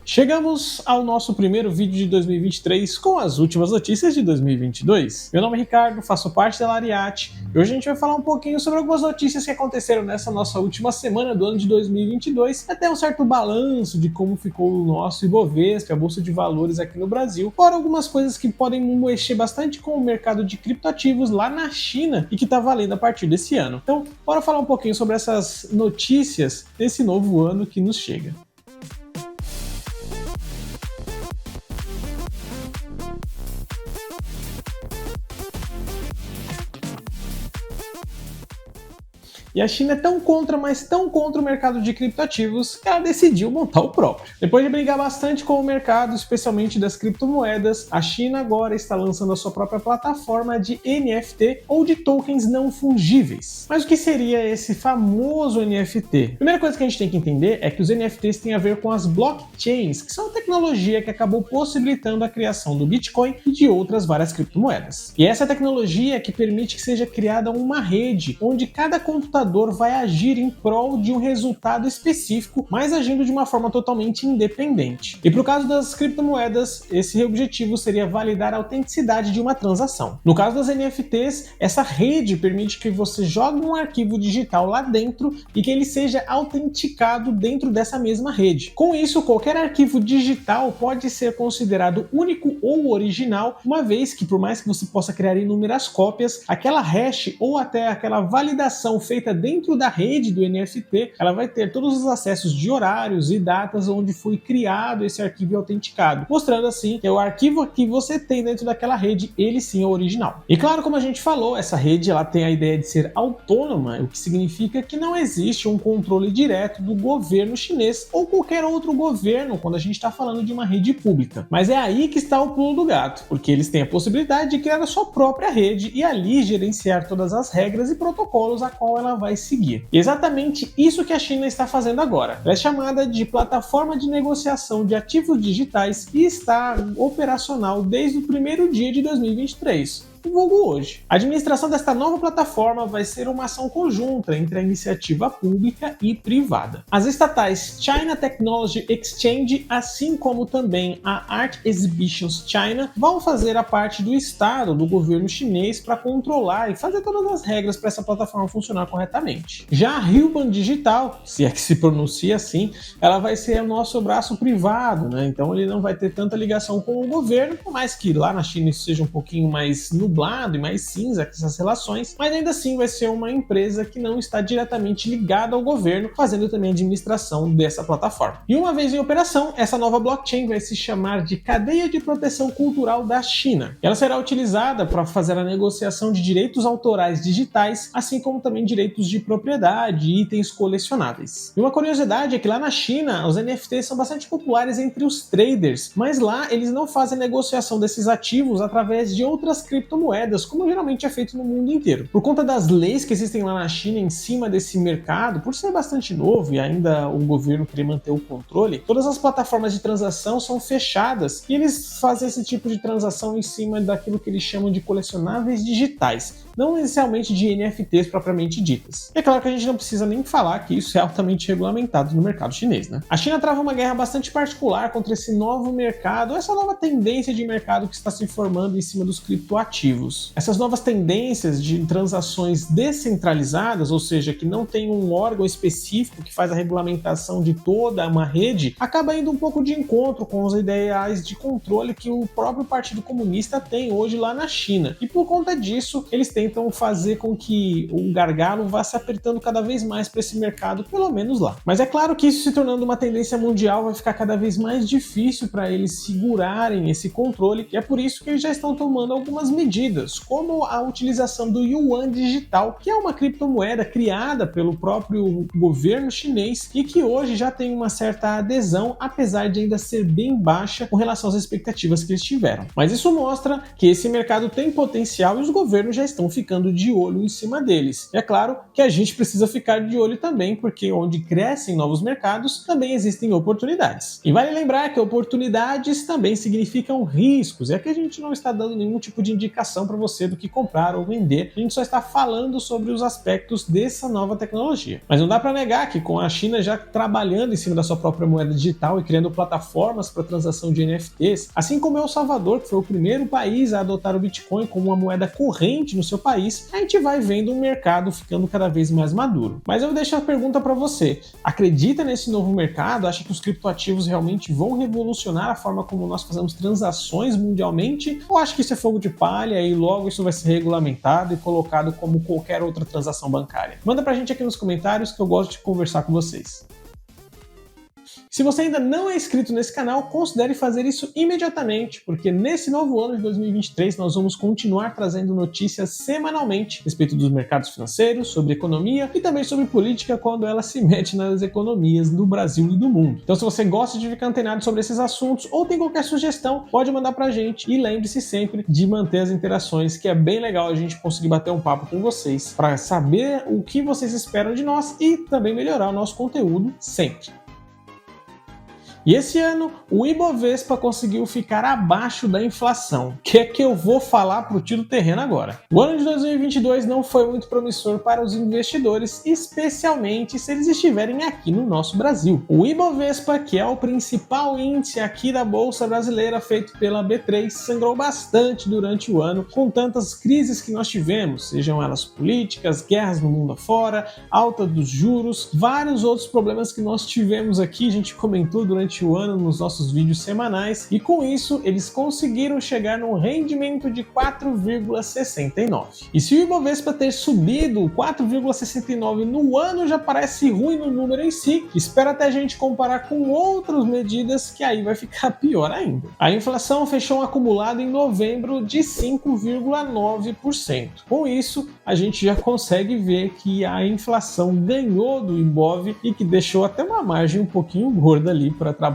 Chegamos ao nosso primeiro vídeo de 2023 com as últimas notícias de 2022. Meu nome é Ricardo, faço parte da Lariat e hoje a gente vai falar um pouquinho sobre algumas notícias que aconteceram nessa nossa última semana do ano de 2022, até um certo balanço de como ficou o nosso Ibovespa, a Bolsa de Valores aqui no Brasil, fora algumas coisas que podem mexer bastante com o mercado de criptoativos lá na China e que está valendo a partir desse ano. Então, bora falar um pouquinho sobre essas notícias desse novo ano que nos chega. E a China é tão contra, mas tão contra o mercado de criptoativos que ela decidiu montar o próprio. Depois de brigar bastante com o mercado, especialmente das criptomoedas, a China agora está lançando a sua própria plataforma de NFT ou de tokens não fungíveis. Mas o que seria esse famoso NFT? A primeira coisa que a gente tem que entender é que os NFTs têm a ver com as blockchains, que são a tecnologia que acabou possibilitando a criação do Bitcoin e de outras várias criptomoedas. E essa tecnologia é que permite que seja criada uma rede onde cada computador vai agir em prol de um resultado específico, mas agindo de uma forma totalmente independente. E para o caso das criptomoedas, esse objetivo seria validar a autenticidade de uma transação. No caso das NFTs, essa rede permite que você jogue um arquivo digital lá dentro e que ele seja autenticado dentro dessa mesma rede. Com isso, qualquer arquivo digital pode ser considerado único ou original, uma vez que, por mais que você possa criar inúmeras cópias, aquela hash ou até aquela validação feita dentro da rede do NFT, ela vai ter todos os acessos de horários e datas onde foi criado esse arquivo autenticado, mostrando assim que o arquivo que você tem dentro daquela rede, ele sim é o original. E claro, como a gente falou, essa rede ela tem a ideia de ser autônoma, o que significa que não existe um controle direto do governo chinês ou qualquer outro governo quando a gente está falando de uma rede pública. Mas é aí que está o pulo do gato, porque eles têm a possibilidade de criar a sua própria rede e ali gerenciar todas as regras e protocolos a qual ela vai seguir. E exatamente isso que a China está fazendo agora. Ela é chamada de Plataforma de Negociação de Ativos Digitais e está operacional desde o primeiro dia de 2023. Vulgo hoje. A administração desta nova plataforma vai ser uma ação conjunta entre a iniciativa pública e privada. As estatais China Technology Exchange, assim como também a Art Exhibitions China, vão fazer a parte do Estado, do governo chinês, para controlar e fazer todas as regras para essa plataforma funcionar corretamente. Já a Huban Digital, se é que se pronuncia assim, ela vai ser o nosso braço privado, né? Então ele não vai ter tanta ligação com o governo, por mais que lá na China isso seja um pouquinho mais nublado e mais cinza com essas relações, mas ainda assim vai ser uma empresa que não está diretamente ligada ao governo, fazendo também a administração dessa plataforma. E uma vez em operação, essa nova blockchain vai se chamar de Cadeia de Proteção Cultural da China. Ela será utilizada para fazer a negociação de direitos autorais digitais, assim como também direitos de propriedade e itens colecionáveis. E uma curiosidade é que lá na China, os NFTs são bastante populares entre os traders, mas lá eles não fazem negociação desses ativos através de outras criptomoedas, como geralmente é feito no mundo inteiro. Por conta das leis que existem lá na China em cima desse mercado, por ser bastante novo e ainda o governo querer manter o controle, todas as plataformas de transação são fechadas e eles fazem esse tipo de transação em cima daquilo que eles chamam de colecionáveis digitais, não inicialmente de NFTs propriamente ditas. E é claro que a gente não precisa nem falar que isso é altamente regulamentado no mercado chinês, né? A China trava uma guerra bastante particular contra esse novo mercado, essa nova tendência de mercado que está se formando em cima dos criptoativos. Essas novas tendências de transações descentralizadas, ou seja, que não tem um órgão específico que faz a regulamentação de toda uma rede, acaba indo um pouco de encontro com os ideais de controle que o próprio Partido Comunista tem hoje lá na China. E por conta disso, eles tentam fazer com que o gargalo vá se apertando cada vez mais para esse mercado, pelo menos lá. Mas é claro que isso se tornando uma tendência mundial vai ficar cada vez mais difícil para eles segurarem esse controle, e é por isso que eles já estão tomando algumas medidas, como a utilização do Yuan Digital, que é uma criptomoeda criada pelo próprio governo chinês e que hoje já tem uma certa adesão, apesar de ainda ser bem baixa com relação às expectativas que eles tiveram. Mas isso mostra que esse mercado tem potencial e os governos já estão ficando de olho em cima deles. E é claro que a gente precisa ficar de olho também, porque onde crescem novos mercados, também existem oportunidades. E vale lembrar que oportunidades também significam riscos, e aqui a gente não está dando nenhum tipo de indicação para você do que comprar ou vender, a gente só está falando sobre os aspectos dessa nova tecnologia. Mas não dá para negar que com a China já trabalhando em cima da sua própria moeda digital e criando plataformas para transação de NFTs, assim como El Salvador, que foi o primeiro país a adotar o Bitcoin como uma moeda corrente no seu país, a gente vai vendo um mercado ficando cada vez mais maduro. Mas eu deixo a pergunta para você: acredita nesse novo mercado? Acha que os criptoativos realmente vão revolucionar a forma como nós fazemos transações mundialmente? Ou acha que isso é fogo de palha e logo isso vai ser regulamentado e colocado como qualquer outra transação bancária? Manda pra gente aqui nos comentários que eu gosto de conversar com vocês. Se você ainda não é inscrito nesse canal, considere fazer isso imediatamente, porque nesse novo ano de 2023 nós vamos continuar trazendo notícias semanalmente a respeito dos mercados financeiros, sobre economia e também sobre política quando ela se mete nas economias do Brasil e do mundo. Então se você gosta de ficar antenado sobre esses assuntos ou tem qualquer sugestão, pode mandar pra gente e lembre-se sempre de manter as interações, que é bem legal a gente conseguir bater um papo com vocês para saber o que vocês esperam de nós e também melhorar o nosso conteúdo sempre. E esse ano, o Ibovespa conseguiu ficar abaixo da inflação, que é que eu vou falar pro tiro terreno agora. O ano de 2022 não foi muito promissor para os investidores, especialmente se eles estiverem aqui no nosso Brasil. O Ibovespa, que é o principal índice aqui da Bolsa Brasileira feito pela B3, sangrou bastante durante o ano, com tantas crises que nós tivemos, sejam elas políticas, guerras no mundo afora, alta dos juros, vários outros problemas que nós tivemos aqui, a gente comentou durante o ano nos nossos vídeos semanais, e com isso eles conseguiram chegar num rendimento de 4,69. E se o Ibovespa ter subido 4,69 no ano já parece ruim no número em si, espera até a gente comparar com outras medidas que aí vai ficar pior ainda. A inflação fechou um acumulado em novembro de 5,9%. Com isso, a gente já consegue ver que a inflação ganhou do Ibov e que deixou até uma margem um pouquinho gorda ali para trabalhar.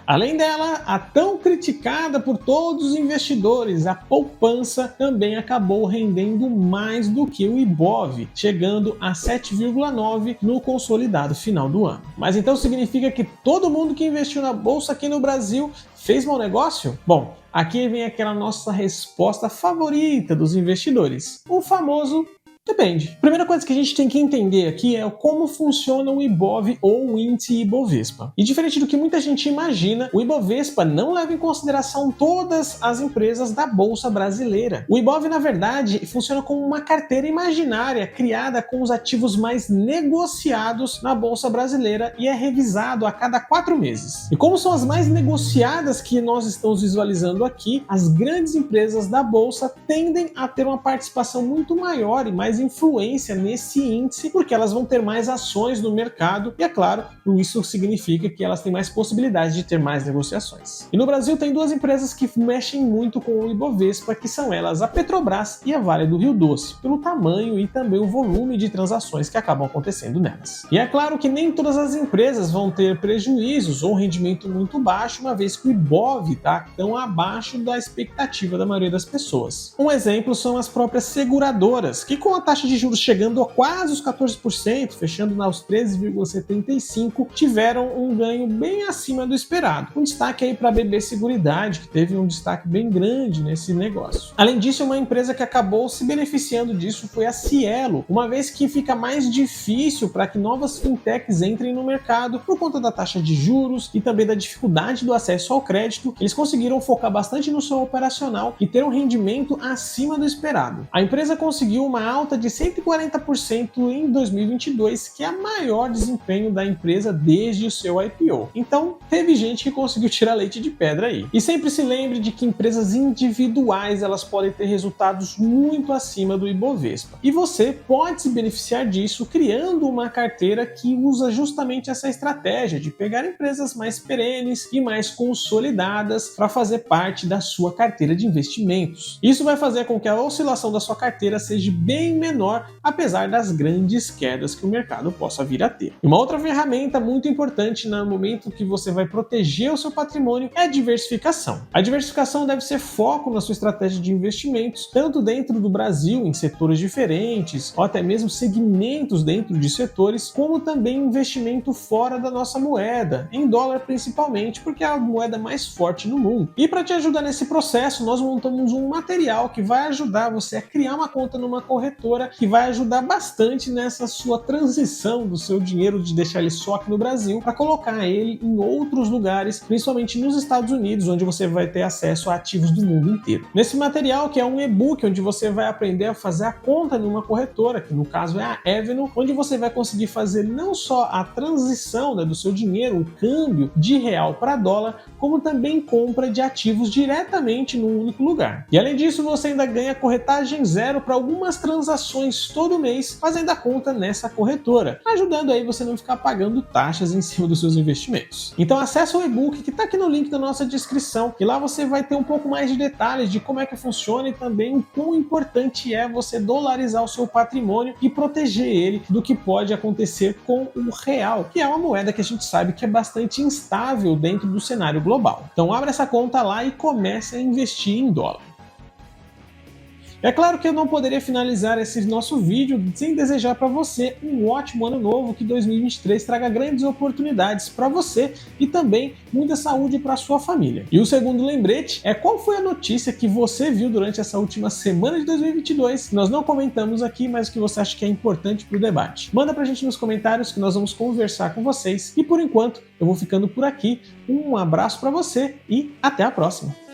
Além dela, a tão criticada por todos os investidores, a poupança também acabou rendendo mais do que o Ibov, chegando a 7,9 no consolidado final do ano. Mas então significa que todo mundo que investiu na bolsa aqui no Brasil fez mau negócio? Bom, aqui vem aquela nossa resposta favorita dos investidores, o famoso depende. A primeira coisa que a gente tem que entender aqui é como funciona o Ibov ou o índice Ibovespa. E diferente do que muita gente imagina, o Ibovespa não leva em consideração todas as empresas da Bolsa Brasileira. O Ibov, na verdade, funciona como uma carteira imaginária criada com os ativos mais negociados na Bolsa Brasileira e é revisado a cada 4 meses. E como são as mais negociadas que nós estamos visualizando aqui, as grandes empresas da Bolsa tendem a ter uma participação muito maior e mais influência nesse índice, porque elas vão ter mais ações no mercado e, é claro, isso significa que elas têm mais possibilidades de ter mais negociações. E no Brasil tem duas empresas que mexem muito com o Ibovespa, que são elas a Petrobras e a Vale do Rio Doce, pelo tamanho e também o volume de transações que acabam acontecendo nelas. E é claro que nem todas as empresas vão ter prejuízos ou rendimento muito baixo, uma vez que o Ibov está tão abaixo da expectativa da maioria das pessoas. Um exemplo são as próprias seguradoras, que com a taxa de juros chegando a quase os 14%, fechando nos 13,75%, tiveram um ganho bem acima do esperado. Um destaque aí para a BB Seguridade, que teve um destaque bem grande nesse negócio. Além disso, uma empresa que acabou se beneficiando disso foi a Cielo, uma vez que fica mais difícil para que novas fintechs entrem no mercado por conta da taxa de juros e também da dificuldade do acesso ao crédito. Eles conseguiram focar bastante no seu operacional e ter um rendimento acima do esperado. A empresa conseguiu uma alta de 140% em 2022, que é o maior desempenho da empresa desde o seu IPO. Então, teve gente que conseguiu tirar leite de pedra aí. E sempre se lembre de que empresas individuais, elas podem ter resultados muito acima do Ibovespa. E você pode se beneficiar disso criando uma carteira que usa justamente essa estratégia de pegar empresas mais perenes e mais consolidadas para fazer parte da sua carteira de investimentos. Isso vai fazer com que a oscilação da sua carteira seja bem menor, apesar das grandes quedas que o mercado possa vir a ter. Uma outra ferramenta muito importante no momento que você vai proteger o seu patrimônio é a diversificação. A diversificação deve ser foco na sua estratégia de investimentos, tanto dentro do Brasil, em setores diferentes, ou até mesmo segmentos dentro de setores, como também investimento fora da nossa moeda, em dólar principalmente, porque é a moeda mais forte no mundo. E para te ajudar nesse processo, nós montamos um material que vai ajudar você a criar uma conta numa corretora, que vai ajudar bastante nessa sua transição do seu dinheiro, de deixar ele só aqui no Brasil, para colocar ele em outros lugares, principalmente nos Estados Unidos, onde você vai ter acesso a ativos do mundo inteiro. Nesse material, que é um e-book, onde você vai aprender a fazer a conta numa corretora, que no caso é a Avenue, onde você vai conseguir fazer não só a transição, né, do seu dinheiro, o câmbio de real para dólar, como também compra de ativos diretamente num único lugar. E além disso, você ainda ganha corretagem zero para algumas transações todo mês, fazendo a conta nessa corretora, ajudando aí você não ficar pagando taxas em cima dos seus investimentos. Então acessa o e-book que está aqui no link da nossa descrição, e lá você vai ter um pouco mais de detalhes de como é que funciona e também o quão importante é você dolarizar o seu patrimônio e proteger ele do que pode acontecer com o real, que é uma moeda que a gente sabe que é bastante instável dentro do cenário global. Então abre essa conta lá e comece a investir em dólar. É claro que eu não poderia finalizar esse nosso vídeo sem desejar para você um ótimo ano novo, que 2023 traga grandes oportunidades para você e também muita saúde para sua família. E o segundo lembrete é: qual foi a notícia que você viu durante essa última semana de 2022 que nós não comentamos aqui, mas que você acha que é importante para o debate? Manda para a gente nos comentários que nós vamos conversar com vocês. E por enquanto eu vou ficando por aqui. Um abraço para você e até a próxima!